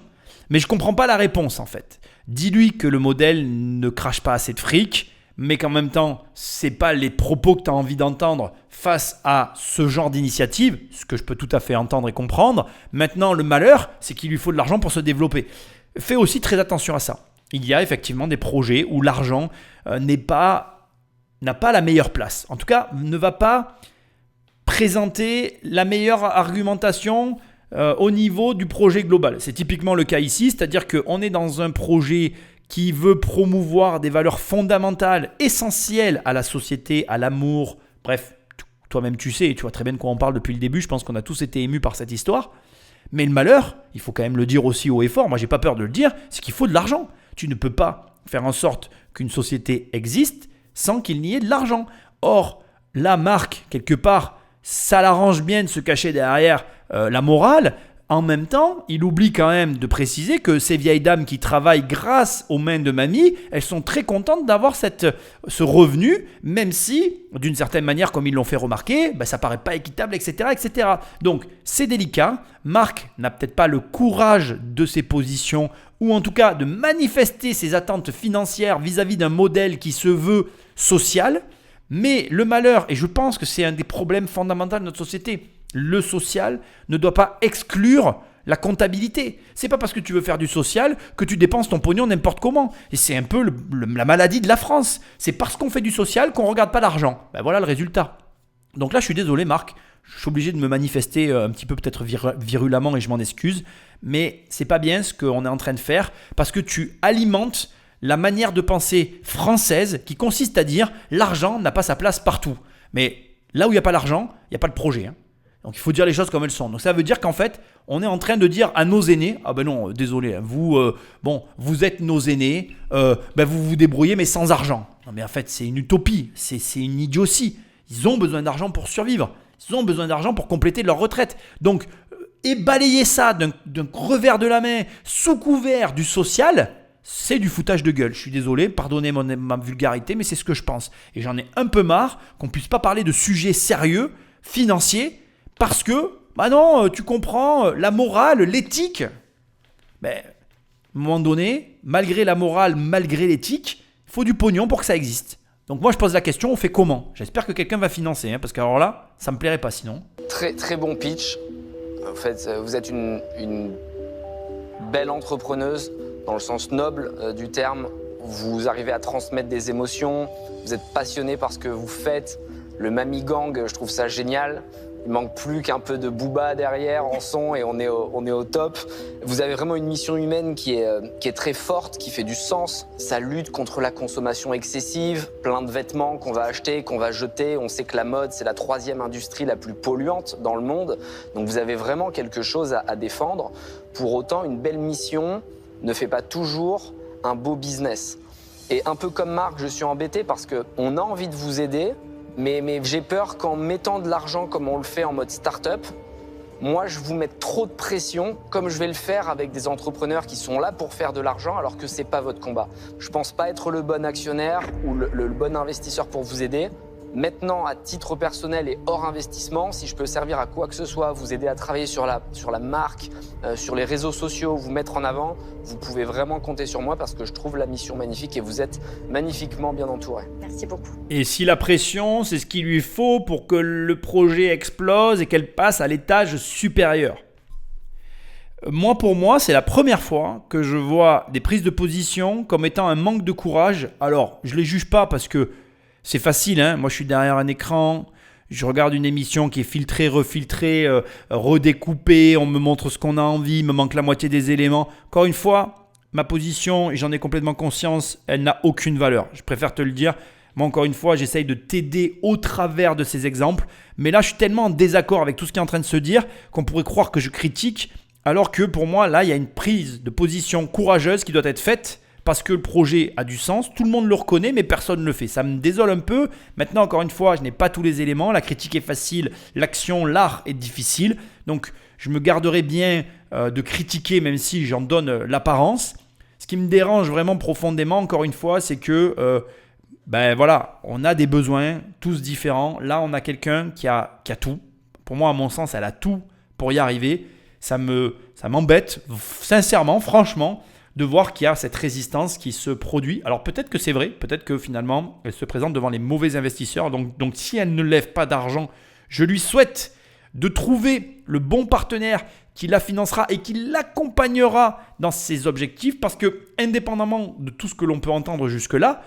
Mais je ne comprends pas la réponse en fait. Dis-lui que le modèle ne crache pas assez de fric, mais qu'en même temps, ce n'est pas les propos que tu as envie d'entendre face à ce genre d'initiative, ce que je peux tout à fait entendre et comprendre. Maintenant, le malheur, c'est qu'il lui faut de l'argent pour se développer. Fais aussi très attention à ça. Il y a effectivement des projets où l'argent n'a pas la meilleure place. En tout cas, ne va pas présenter la meilleure argumentation au niveau du projet global. C'est typiquement le cas ici, c'est-à-dire qu'on est dans un projet qui veut promouvoir des valeurs fondamentales, essentielles à la société, à l'amour. Bref, toi-même tu sais, tu vois très bien de quoi on parle depuis le début. Je pense qu'on a tous été émus par cette histoire. Mais le malheur, il faut quand même le dire aussi haut et fort, moi j'ai pas peur de le dire, c'est qu'il faut de l'argent. Tu ne peux pas faire en sorte qu'une société existe sans qu'il n'y ait de l'argent. Or, la marque, quelque part, ça l'arrange bien de se cacher derrière la morale. En même temps, il oublie quand même de préciser que ces vieilles dames qui travaillent grâce aux mains de mamie, elles sont très contentes d'avoir ce revenu, même si, d'une certaine manière, comme ils l'ont fait remarquer, ça ne paraît pas équitable, etc., etc. Donc, c'est délicat. Marc n'a peut-être pas le courage de ses positions, ou en tout cas de manifester ses attentes financières vis-à-vis d'un modèle qui se veut social. Mais le malheur, et je pense que c'est un des problèmes fondamentaux de notre société, le social ne doit pas exclure la comptabilité. C'est pas parce que tu veux faire du social que tu dépenses ton pognon n'importe comment. Et c'est un peu la maladie de la France. C'est parce qu'on fait du social qu'on ne regarde pas l'argent. Voilà le résultat. Donc là, je suis désolé Marc, je suis obligé de me manifester un petit peu peut-être virulemment et je m'en excuse. Mais c'est pas bien ce qu'on est en train de faire parce que tu alimentes la manière de penser française qui consiste à dire l'argent n'a pas sa place partout. Mais là où il n'y a pas l'argent, il n'y a pas de projet. Donc il faut dire les choses comme elles sont. Donc ça veut dire qu'en fait, on est en train de dire à nos aînés, ah ben non, désolé, vous êtes nos aînés, vous vous débrouillez mais sans argent. Non mais en fait, c'est une utopie, c'est une idiotie. Ils ont besoin d'argent pour survivre. Ils ont besoin d'argent pour compléter leur retraite. Donc, et balayer ça d'un revers de la main, sous couvert du social, c'est du foutage de gueule. Je suis désolé, pardonnez ma vulgarité, mais c'est ce que je pense. Et j'en ai un peu marre qu'on ne puisse pas parler de sujets sérieux, financiers, parce que, non, tu comprends, la morale, l'éthique, à un moment donné, malgré la morale, malgré l'éthique, il faut du pognon pour que ça existe. Donc moi je pose la question, on fait comment ? J'espère que quelqu'un va financer, parce qu'alors là, ça ne me plairait pas sinon. Très très bon pitch. En fait, vous êtes une belle entrepreneuse, dans le sens noble du terme. Vous arrivez à transmettre des émotions, vous êtes passionné par ce que vous faites. Le Mamie Gang, je trouve ça génial. Il manque plus qu'un peu de Booba derrière en son et on est au top. Vous avez vraiment une mission humaine qui est très forte, qui fait du sens. Ça lutte contre la consommation excessive, plein de vêtements qu'on va acheter, qu'on va jeter. On sait que la mode, c'est la 3e industrie la plus polluante dans le monde. Donc vous avez vraiment quelque chose à défendre. Pour autant, une belle mission ne fait pas toujours un beau business. Et un peu comme Marc, je suis embêté parce qu'on a envie de vous aider, mais j'ai peur qu'en mettant de l'argent comme on le fait en mode start-up, moi je vous mette trop de pression, comme je vais le faire avec des entrepreneurs qui sont là pour faire de l'argent alors que c'est pas votre combat. Je pense pas être le bon actionnaire ou le bon investisseur pour vous aider. Maintenant, à titre personnel et hors investissement, si je peux servir à quoi que ce soit, vous aider à travailler sur la marque, sur les réseaux sociaux, vous mettre en avant, vous pouvez vraiment compter sur moi parce que je trouve la mission magnifique et vous êtes magnifiquement bien entouré. Merci beaucoup. Et si la pression, c'est ce qu'il lui faut pour que le projet explose et qu'elle passe à l'étage supérieur ? Pour moi, c'est la première fois que je vois des prises de position comme étant un manque de courage. Alors, je ne les juge pas parce que c'est facile, moi je suis derrière un écran, je regarde une émission qui est filtrée, refiltrée, redécoupée, on me montre ce qu'on a envie, il me manque la moitié des éléments. Encore une fois, ma position, et j'en ai complètement conscience, elle n'a aucune valeur. Je préfère te le dire. Moi, encore une fois, j'essaye de t'aider au travers de ces exemples. Mais là, je suis tellement en désaccord avec tout ce qui est en train de se dire qu'on pourrait croire que je critique, alors que pour moi, là, il y a une prise de position courageuse qui doit être faite parce que le projet a du sens, tout le monde le reconnaît, mais personne ne le fait. Ça me désole un peu. Maintenant, encore une fois, je n'ai pas tous les éléments. La critique est facile, l'action, l'art est difficile. Donc, je me garderai bien de critiquer, même si j'en donne l'apparence. Ce qui me dérange vraiment profondément, encore une fois, c'est que on a des besoins, tous différents. Là, on a quelqu'un qui a tout. Pour moi, à mon sens, elle a tout pour y arriver. Ça m'embête, sincèrement, franchement, de voir qu'il y a cette résistance qui se produit. Alors peut-être que c'est vrai, peut-être que finalement, elle se présente devant les mauvais investisseurs. Donc si elle ne lève pas d'argent, je lui souhaite de trouver le bon partenaire qui la financera et qui l'accompagnera dans ses objectifs. Parce que, indépendamment de tout ce que l'on peut entendre jusque-là,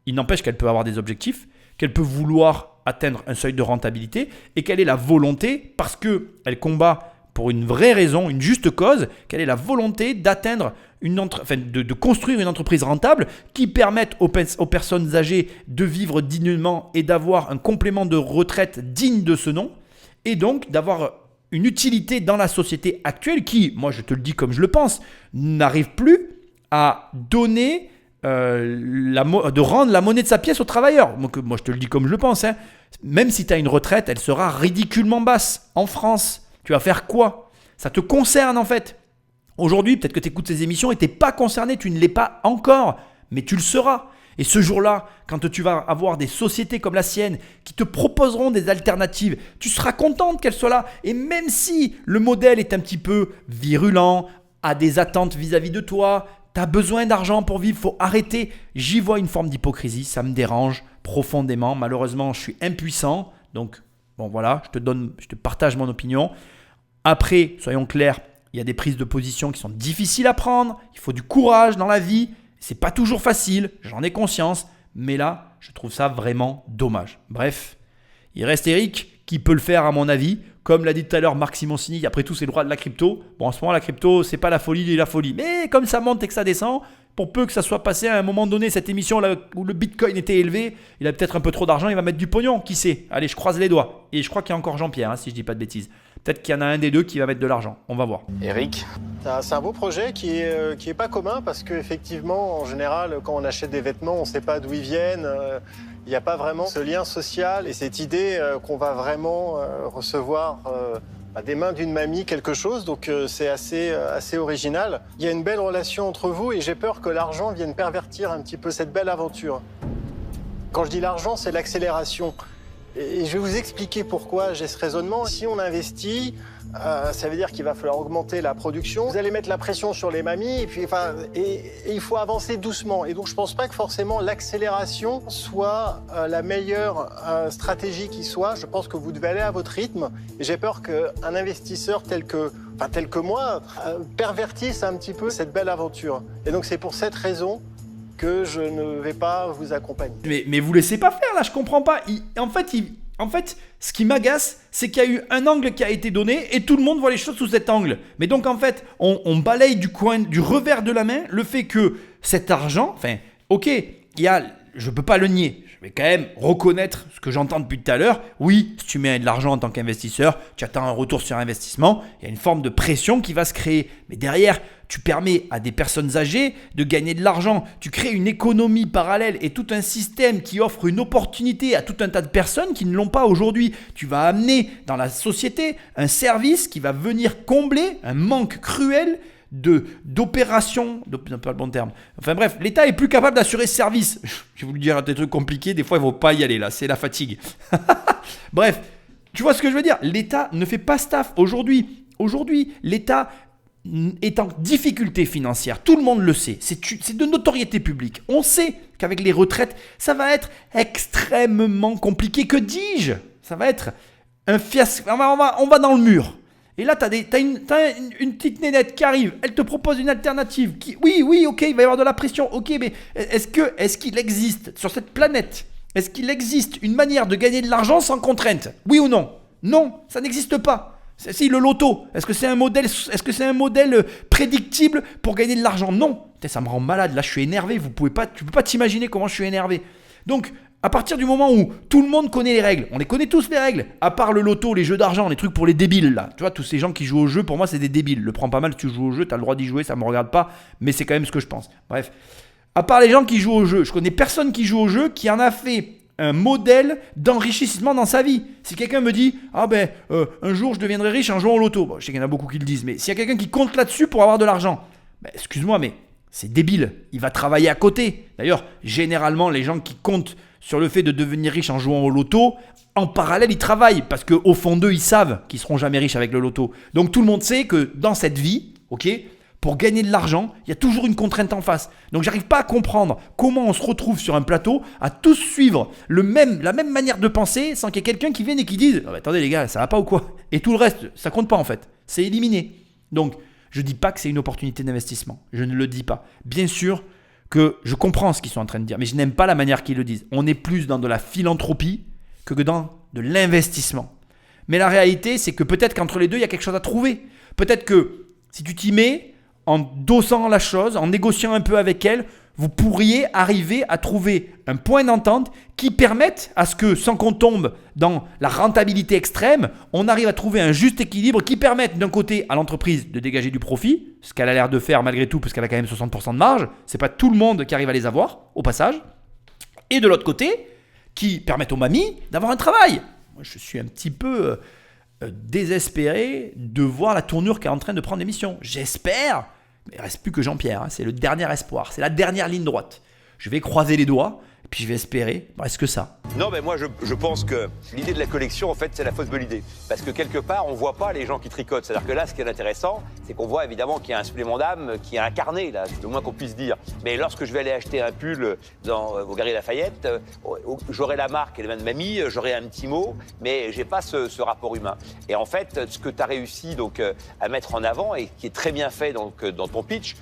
il n'empêche qu'elle peut avoir des objectifs, qu'elle peut vouloir atteindre un seuil de rentabilité et quelle est la volonté, parce qu'elle combat pour une vraie raison, une juste cause, quelle est la volonté d'atteindre de construire une entreprise rentable qui permette aux personnes âgées de vivre dignement et d'avoir un complément de retraite digne de ce nom, et donc d'avoir une utilité dans la société actuelle qui, moi je te le dis comme je le pense, n'arrive plus à donner, de rendre la monnaie de sa pièce aux travailleurs. Donc, moi je te le dis comme je le pense, hein. Même si tu as une retraite, elle sera ridiculement basse en France. Tu vas faire quoi? Ça te concerne en fait. Aujourd'hui, peut-être que tu écoutes ces émissions et tu n'es pas concerné, tu ne l'es pas encore, mais tu le seras. Et ce jour-là, quand tu vas avoir des sociétés comme la sienne qui te proposeront des alternatives, tu seras contente qu'elles soient là. Et même si le modèle est un petit peu virulent, a des attentes vis-à-vis de toi, tu as besoin d'argent pour vivre, il faut arrêter. J'y vois une forme d'hypocrisie, ça me dérange profondément. Malheureusement, je suis impuissant. Donc, bon voilà, je te partage mon opinion. Après, soyons clairs, il y a des prises de position qui sont difficiles à prendre. Il faut du courage dans la vie. C'est pas toujours facile, j'en ai conscience. Mais là, je trouve ça vraiment dommage. Bref, il reste Eric qui peut le faire à mon avis. Comme l'a dit tout à l'heure Marc Simoncini, après tout, c'est le droit de la crypto. Bon, en ce moment, la crypto, c'est pas la folie de la folie. Mais comme ça monte et que ça descend, pour peu que ça soit passé à un moment donné, cette émission là où le Bitcoin était élevé, il a peut-être un peu trop d'argent, il va mettre du pognon, qui sait? Allez, je croise les doigts. Et je crois qu'il y a encore Jean-Pierre, si je dis pas de bêtises. Peut-être qu'il y en a un des deux qui va mettre de l'argent. On va voir. Eric? C'est un beau projet qui est pas commun parce qu'effectivement, en général, quand on achète des vêtements, on ne sait pas d'où ils viennent. Il n'y a pas vraiment ce lien social et cette idée qu'on va vraiment recevoir des mains d'une mamie quelque chose. Donc c'est assez original. Il y a une belle relation entre vous et j'ai peur que l'argent vienne pervertir un petit peu cette belle aventure. Quand je dis l'argent, c'est l'accélération. Et je vais vous expliquer pourquoi j'ai ce raisonnement. Si on investit, ça veut dire qu'il va falloir augmenter la production. Vous allez mettre la pression sur les mamies et il faut avancer doucement. Et donc je ne pense pas que forcément l'accélération soit la meilleure stratégie qui soit. Je pense que vous devez aller à votre rythme. Et j'ai peur qu'un investisseur tel que moi pervertisse un petit peu cette belle aventure. Et donc c'est pour cette raison que je ne vais pas vous accompagner. Mais vous laissez pas faire là, je comprends pas. En fait, ce qui m'agace, c'est qu'il y a eu un angle qui a été donné et tout le monde voit les choses sous cet angle. Mais donc en fait, on balaye du revers de la main le fait que cet argent, je peux pas le nier. Je vais quand même reconnaître ce que j'entends depuis tout à l'heure. Oui, si tu mets de l'argent en tant qu'investisseur, tu attends un retour sur investissement. Il y a une forme de pression qui va se créer. Mais derrière, tu permets à des personnes âgées de gagner de l'argent. Tu crées une économie parallèle et tout un système qui offre une opportunité à tout un tas de personnes qui ne l'ont pas aujourd'hui. Tu vas amener dans la société un service qui va venir combler un manque cruel d'opérations, c'est pas le bon terme. Enfin bref, l'État est plus capable d'assurer ce service. Je vais vous le dire, des trucs compliqués, des fois il ne faut pas y aller là, c'est la fatigue. Bref, tu vois ce que je veux dire? L'État ne fait pas ce taf aujourd'hui. Aujourd'hui, l'État est en difficulté financière. Tout le monde le sait. C'est de notoriété publique. On sait qu'avec les retraites, ça va être extrêmement compliqué. Que dis-je? Ça va être un fiasco. On va dans le mur. Et là, t'as une petite nénette qui arrive, elle te propose une alternative. Oui, ok, il va y avoir de la pression. Ok, mais est-ce qu'il existe sur cette planète, est-ce qu'il existe une manière de gagner de l'argent sans contrainte? Oui ou non? Non, ça n'existe pas. Si le loto, est-ce que c'est un modèle prédictible pour gagner de l'argent? Non. Ça me rend malade. Là, je suis énervé. Tu peux pas t'imaginer comment je suis énervé. Donc, à partir du moment où tout le monde connaît les règles, on les connaît tous les règles, à part le loto, les jeux d'argent, les trucs pour les débiles là. Tu vois, tous ces gens qui jouent au jeu, pour moi c'est des débiles. Le prends pas mal si tu joues au jeu, t'as le droit d'y jouer, ça me regarde pas, mais c'est quand même ce que je pense. Bref, À part les gens qui jouent au jeu, je connais personne qui joue au jeu qui en a fait un modèle d'enrichissement dans sa vie. Si quelqu'un me dit « Ah ben, un jour je deviendrai riche en jouant au loto », bon, je sais qu'il y en a beaucoup qui le disent, mais s'il y a quelqu'un qui compte là-dessus pour avoir de l'argent, ben, excuse-moi, mais c'est débile. Il va travailler à côté. D'ailleurs, généralement, les gens qui comptent sur le fait de devenir riche en jouant au loto, en parallèle, ils travaillent parce qu'au fond d'eux, ils savent qu'ils ne seront jamais riches avec le loto. Donc tout le monde sait que dans cette vie, ok, pour gagner de l'argent, il y a toujours une contrainte en face. Donc j'arrive pas à comprendre comment on se retrouve sur un plateau à tous suivre la même manière de penser sans qu'il y ait quelqu'un qui vienne et qui dise « Attendez les gars, ça va pas ou quoi ?» Et tout le reste, ça compte pas en fait. C'est éliminé. Donc je dis pas que c'est une opportunité d'investissement. Je ne le dis pas. Bien sûr que je comprends ce qu'ils sont en train de dire, mais je n'aime pas la manière qu'ils le disent. On est plus dans de la philanthropie que dans de l'investissement. Mais la réalité, c'est que peut-être qu'entre les deux, il y a quelque chose à trouver. Peut-être que si tu t'y mets, en dosant la chose, en négociant un peu avec elle, vous pourriez arriver à trouver un point d'entente qui permette à ce que, sans qu'on tombe dans la rentabilité extrême, on arrive à trouver un juste équilibre qui permette d'un côté à l'entreprise de dégager du profit, ce qu'elle a l'air de faire malgré tout, parce qu'elle a quand même 60% de marge, c'est pas tout le monde qui arrive à les avoir, au passage, et de l'autre côté, qui permettent aux mamies d'avoir un travail. Moi, je suis un petit peu désespéré de voir la tournure qu'est en train de prendre l'émission. J'espère, mais il ne reste plus que Jean-Pierre, hein, c'est le dernier espoir, c'est la dernière ligne droite. Je vais croiser les doigts, et puis je vais espérer, il ne reste que ça. Non, mais moi, je pense que l'idée de la collection, en fait, c'est la fausse bonne idée. Parce que quelque part, on ne voit pas les gens qui tricotent. C'est-à-dire que là, ce qui est intéressant, c'est qu'on voit évidemment qu'il y a un supplément d'âme qui est incarné, là, c'est le moins qu'on puisse dire. Mais lorsque je vais aller acheter un pull au Galeries Lafayette, j'aurai la marque et le nom de mamie, j'aurai un petit mot, mais je n'ai pas ce rapport humain. Et en fait, ce que tu as réussi donc, à mettre en avant et qui est très bien fait donc, dans ton pitch,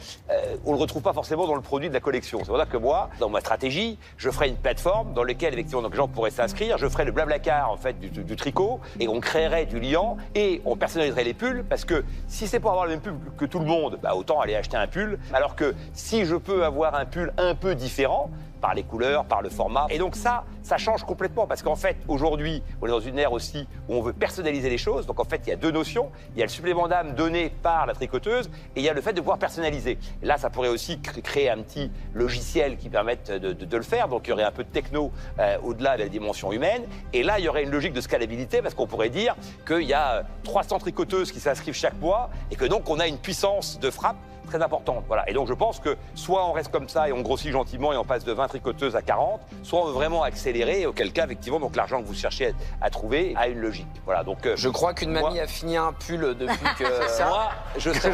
on ne le retrouve pas forcément dans le produit de la collection. C'est pour ça que moi, dans ma stratégie, je ferai une plateforme dans laquelle, effectivement, donc, les gens pourraient s'inscrire. Je ferai le Blablacar en fait du tricot et on créerait du liant et on personnaliserait les pulls parce que si c'est pour avoir le même pull que tout le monde, bah, autant aller acheter un pull. Alors que si je peux avoir un pull un peu différent, par les couleurs, par le format. Et donc ça change complètement parce qu'en fait, aujourd'hui, on est dans une ère aussi où on veut personnaliser les choses. Donc en fait, il y a deux notions. Il y a le supplément d'âme donné par la tricoteuse et il y a le fait de pouvoir personnaliser. Et là, ça pourrait aussi créer un petit logiciel qui permette de le faire. Donc il y aurait un peu de techno au-delà de la dimension humaine. Et là, il y aurait une logique de scalabilité parce qu'on pourrait dire qu'il y a 300 tricoteuses qui s'inscrivent chaque mois et que donc on a une puissance de frappe très importante. Voilà. Et donc je pense que soit on reste comme ça et on grossit gentiment et on passe de 20 tricoteuses à 40, soit on veut vraiment accélérer, et auquel cas, effectivement, donc l'argent que vous cherchez à trouver a une logique. Voilà, donc, je crois qu'une mamie a fini un pull depuis que... Moi, je serais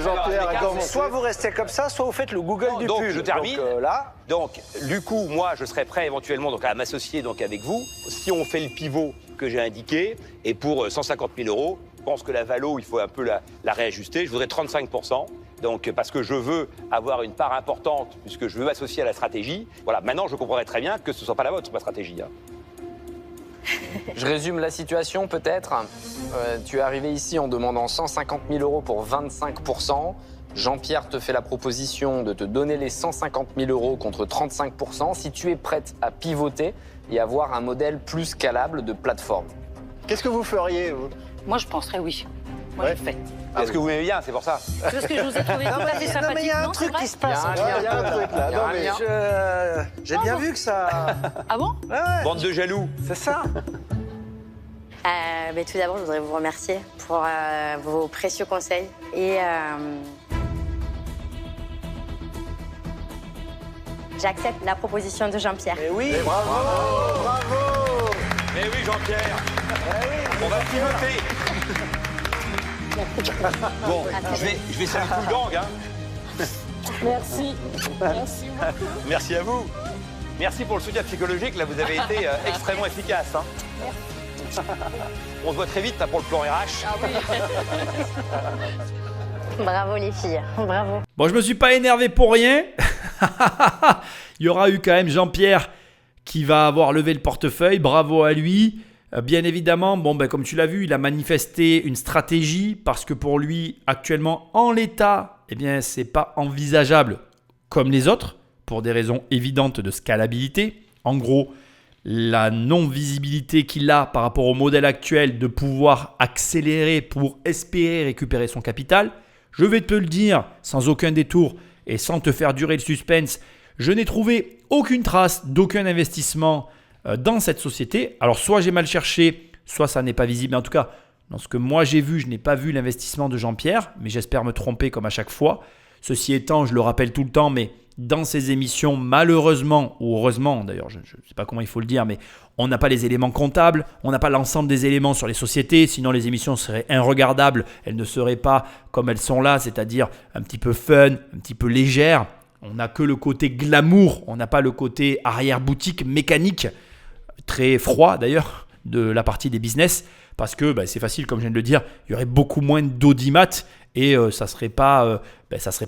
soit vous restez comme ça, soit vous faites le Google du donc, pull. Je termine. Donc, donc, du coup, moi, je serais prêt éventuellement donc, à m'associer donc, avec vous. Si on fait le pivot que j'ai indiqué, et pour 150 000 €, je pense que la valo, il faut un peu la réajuster. Je voudrais 35%. Donc, parce que je veux avoir une part importante, puisque je veux m'associer à la stratégie. Voilà, maintenant, je comprendrais très bien que ce ne soit pas la vôtre, ma stratégie. Hein. Je résume la situation, peut-être. Tu es arrivé ici en demandant 150 000 € pour 25%. Jean-Pierre te fait la proposition de te donner les 150 000 € contre 35%, si tu es prête à pivoter et avoir un modèle plus scalable de plateforme. Qu'est-ce que vous feriez, vous ? Moi, je penserais oui. Moi, je le fais. Est-ce que vous m'aimez bien, c'est pour ça? Parce que je vous ai trouvé tout à fait sympathique. Non, mais il y a un truc qui se passe. Il y a un truc là. Non, mais j'ai bien vu que ça... Ah bon? Ouais. Bande de jaloux. C'est ça. Mais tout d'abord, je voudrais vous remercier pour vos précieux conseils. Et j'accepte la proposition de Jean-Pierre. Mais oui, bravo, bravo. Mais oui, Jean-Pierre. On va pivoter. Bon, je vais saluer tout le gang. Hein. Merci. Merci beaucoup. Merci à vous. Merci pour le soutien psychologique. Là, vous avez été extrêmement efficace. Hein. Merci. On se voit très vite là, pour le plan RH. Ah oui. Bravo les filles, bravo. Bon, je me suis pas énervé pour rien. Il y aura eu quand même Jean-Pierre qui va avoir levé le portefeuille. Bravo à lui. Bien évidemment, bon, ben, comme tu l'as vu, il a manifesté une stratégie parce que pour lui, actuellement, en l'état, eh bien, c'est pas envisageable comme les autres pour des raisons évidentes de scalabilité. En gros, la non-visibilité qu'il a par rapport au modèle actuel de pouvoir accélérer pour espérer récupérer son capital. Je vais te le dire sans aucun détour et sans te faire durer le suspense. Je n'ai trouvé aucune trace d'aucun investissement dans cette société. Alors soit j'ai mal cherché, soit ça n'est pas visible. Mais en tout cas, dans ce que moi j'ai vu, je n'ai pas vu l'investissement de Jean-Pierre, mais j'espère me tromper comme à chaque fois. Ceci étant, je le rappelle tout le temps, mais dans ces émissions, malheureusement, ou heureusement d'ailleurs, je ne sais pas comment il faut le dire, mais on n'a pas les éléments comptables, on n'a pas l'ensemble des éléments sur les sociétés, sinon les émissions seraient inregardables, elles ne seraient pas comme elles sont là, c'est-à-dire un petit peu fun, un petit peu légère. On n'a que le côté glamour, on n'a pas le côté arrière-boutique mécanique, très froid d'ailleurs, de la partie des business, parce que c'est facile, comme je viens de le dire, il y aurait beaucoup moins d'audimat et ça serait pas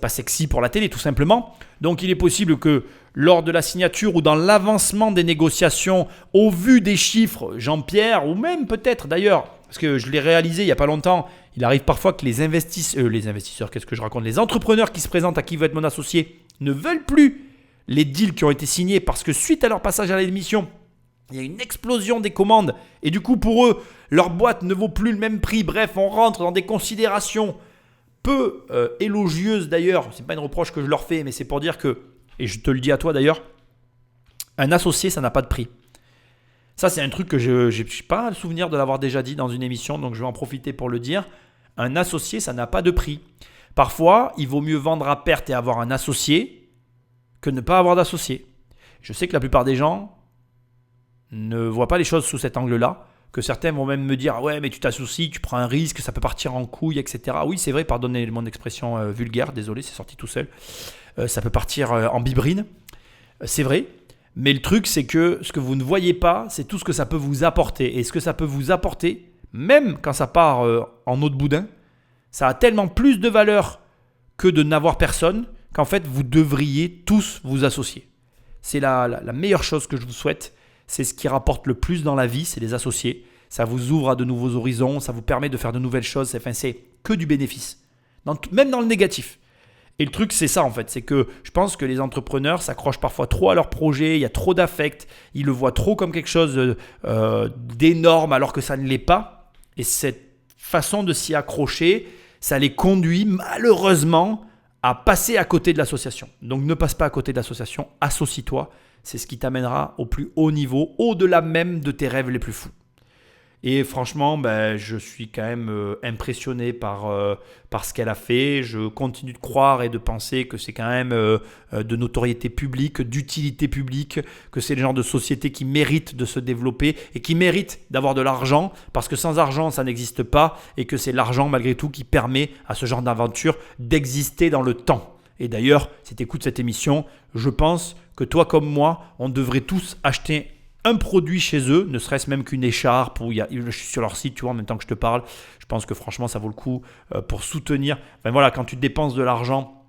sexy pour la télé tout simplement. Donc il est possible que lors de la signature ou dans l'avancement des négociations, au vu des chiffres, Jean-Pierre, ou même peut-être d'ailleurs, parce que je l'ai réalisé il n'y a pas longtemps, il arrive parfois que les investisseurs, qu'est-ce que je raconte, les entrepreneurs qui se présentent à Qui veut être mon associé ne veulent plus les deals qui ont été signés parce que suite à leur passage à l'émission, il y a une explosion des commandes et du coup pour eux, leur boîte ne vaut plus le même prix. Bref, on rentre dans des considérations peu élogieuses d'ailleurs. Ce n'est pas une reproche que je leur fais, mais c'est pour dire que, et je te le dis à toi d'ailleurs, un associé, ça n'a pas de prix. Ça, c'est un truc que je n'ai pas le souvenir de l'avoir déjà dit dans une émission, donc je vais en profiter pour le dire. Un associé, ça n'a pas de prix. Parfois, il vaut mieux vendre à perte et avoir un associé que ne pas avoir d'associé. Je sais que la plupart des gens ne voient pas les choses sous cet angle-là, que certains vont même me dire « Ouais, mais tu t'associes, tu prends un risque, ça peut partir en couille, etc. » Oui, c'est vrai, pardonnez mon expression vulgaire, désolé, c'est sorti tout seul. Ça peut partir en bibrine, c'est vrai. Mais le truc, c'est que ce que vous ne voyez pas, c'est tout ce que ça peut vous apporter. Et ce que ça peut vous apporter, même quand ça part en eau de boudin, ça a tellement plus de valeur que de n'avoir personne qu'en fait, vous devriez tous vous associer. C'est la meilleure chose que je vous souhaite. C'est ce qui rapporte le plus dans la vie, c'est les associés. Ça vous ouvre à de nouveaux horizons, ça vous permet de faire de nouvelles choses. Enfin, c'est que du bénéfice, même dans le négatif. Et le truc, c'est ça en fait, c'est que je pense que les entrepreneurs s'accrochent parfois trop à leur projet, il y a trop d'affect, ils le voient trop comme quelque chose d'énorme alors que ça ne l'est pas. Et cette façon de s'y accrocher, ça les conduit malheureusement à passer à côté de l'association. Donc ne passe pas à côté de l'association, associe-toi. C'est ce qui t'amènera au plus haut niveau, au-delà même de tes rêves les plus fous. Et franchement, je suis quand même impressionné par ce qu'elle a fait. Je continue de croire et de penser que c'est quand même de notoriété publique, d'utilité publique, que c'est le genre de société qui mérite de se développer et qui mérite d'avoir de l'argent, parce que sans argent, ça n'existe pas, et que c'est l'argent malgré tout qui permet à ce genre d'aventure d'exister dans le temps. Et d'ailleurs, si tu écoutes cette émission, je pense que toi comme moi, on devrait tous acheter un produit chez eux, ne serait-ce même qu'une écharpe, je suis sur leur site, tu vois, en même temps que je te parle. Je pense que franchement, ça vaut le coup pour soutenir. Enfin voilà, quand tu dépenses de l'argent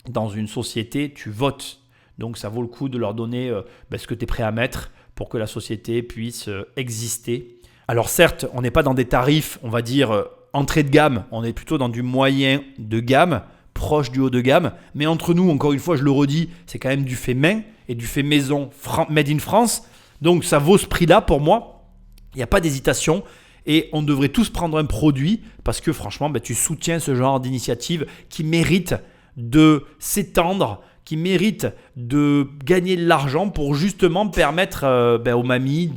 dans une société, tu votes. Donc ça vaut le coup de leur donner ce que tu es prêt à mettre pour que la société puisse exister. Alors certes, on n'est pas dans des tarifs, on va dire, entrée de gamme. On est plutôt dans du moyen de gamme, proche du haut de gamme, mais entre nous, encore une fois, je le redis, c'est quand même du fait main et du fait maison, made in France. Donc ça vaut ce prix-là pour moi. Il n'y a pas d'hésitation et on devrait tous prendre un produit parce que franchement, tu soutiens ce genre d'initiative qui mérite de s'étendre, qui mérite de gagner de l'argent pour justement permettre aux mamies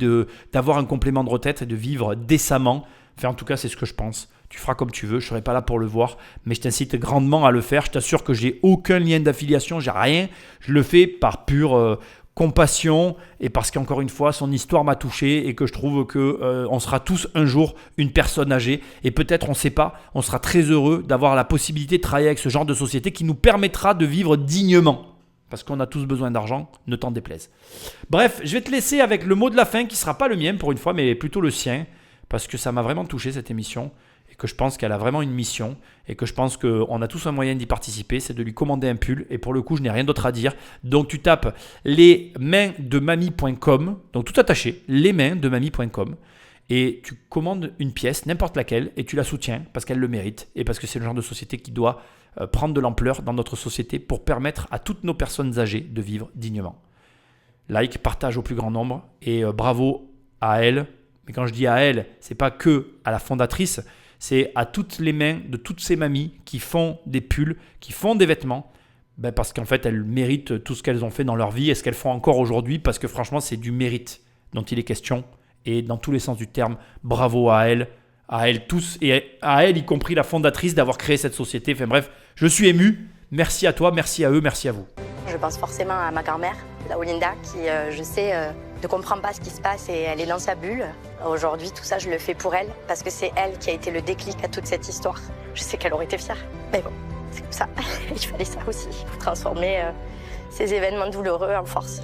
d'avoir un complément de retraite et de vivre décemment. Enfin, en tout cas, c'est ce que je pense. Tu feras comme tu veux, je ne serai pas là pour le voir, mais je t'incite grandement à le faire. Je t'assure que j'ai aucun lien d'affiliation, j'ai rien. Je le fais par pure compassion et parce qu'encore une fois, son histoire m'a touché et que je trouve qu'on sera tous un jour une personne âgée et peut-être, on ne sait pas, on sera très heureux d'avoir la possibilité de travailler avec ce genre de société qui nous permettra de vivre dignement. Parce qu'on a tous besoin d'argent, ne t'en déplaise. Bref, je vais te laisser avec le mot de la fin qui ne sera pas le mien pour une fois, mais plutôt le sien, parce que ça m'a vraiment touché cette émission. Et que je pense qu'elle a vraiment une mission et que je pense qu'on a tous un moyen d'y participer, c'est de lui commander un pull. Et pour le coup, je n'ai rien d'autre à dire. Donc, tu tapes lesmainsdemamie.com, donc tout attaché, lesmainsdemamie.com, et tu commandes une pièce, n'importe laquelle, et tu la soutiens parce qu'elle le mérite et parce que c'est le genre de société qui doit prendre de l'ampleur dans notre société pour permettre à toutes nos personnes âgées de vivre dignement. Like, partage au plus grand nombre et bravo à elle. Mais quand je dis à elle, c'est pas que à la fondatrice, c'est à toutes les mains de toutes ces mamies qui font des pulls, qui font des vêtements Parce qu'en fait, elles méritent tout ce qu'elles ont fait dans leur vie et ce qu'elles font encore aujourd'hui, parce que franchement, c'est du mérite dont il est question. Et dans tous les sens du terme, bravo à elles tous, et à elle, y compris la fondatrice, d'avoir créé cette société. Enfin bref, je suis ému. Merci à toi, merci à eux, merci à vous. Je pense forcément à ma grand-mère, la Olinda, qui, je sais, ne comprend pas ce qui se passe et elle est dans sa bulle. Aujourd'hui, tout ça, je le fais pour elle, parce que c'est elle qui a été le déclic à toute cette histoire. Je sais qu'elle aurait été fière, mais bon. C'est comme ça, il fallait ça aussi, pour transformer ces événements douloureux en force.